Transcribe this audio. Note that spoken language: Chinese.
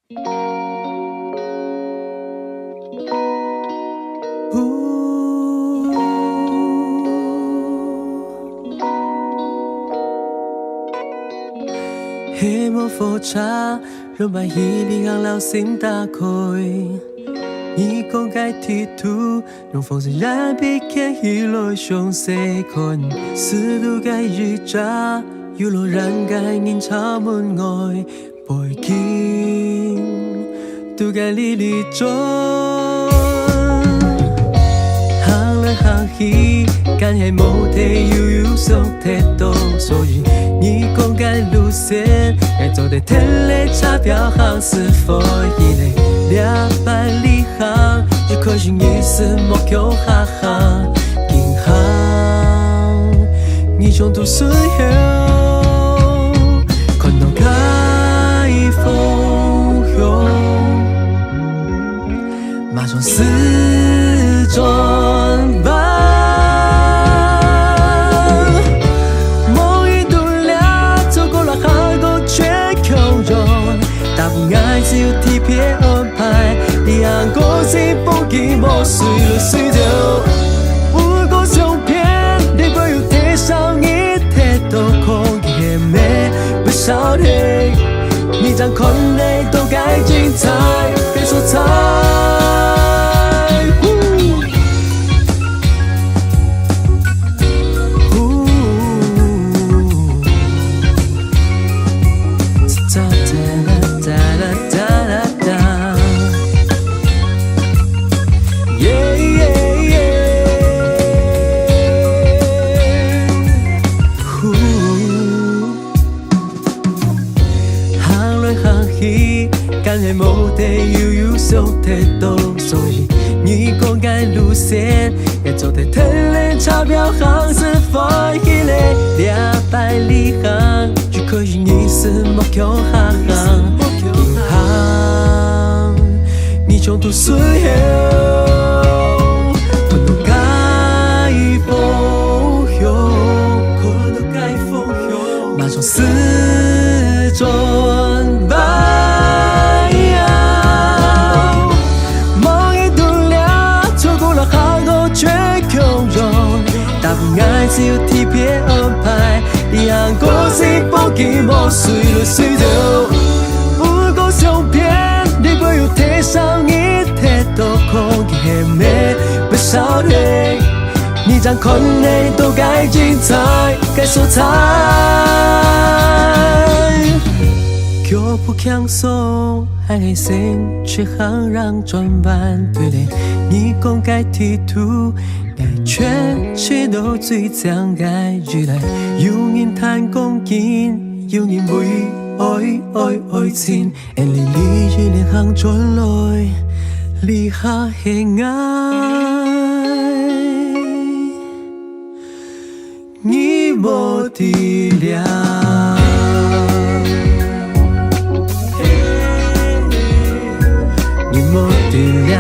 希望火車讓埋一零行老心打開，你講解地圖，讓風箏燃別看起來像世困，絲路解日渣，要落人解人插門外，背景都解哩哩轉，行來行去，感係冇體悠悠上鐵道，所以你講解路線，該走的天雷差表行是否一類200里行，只可惜你是目標哈哈，銀行你中途順後，看到開風湧，馬上四轉吧。愛只有特別安排，你行過是風景無隨了隨着，不過相片你不要貼上一貼都空也沒不曉得，你掌控內都該精彩，該說彩。感係冇地悠悠上鐵道，所以你講解路線，要走的天雷差表行是否一類200里行，只可惜你是目標哈哈，銀行你中途隨後，看到解風湧，馬上四轉吧。愛只有特別安排，你行過是風景無隨了隨着，不過相片你不要貼上一貼都空也沒不曉得，你掌控內都該精彩，該說彩。腳步輕鬆，還黑心卻行讓轉彎對壘，你講解地圖。全切都最將解如來，有人談講見，有人為愛情，而你一連行轉來，離下係愛，你沒體諒，你沒體諒，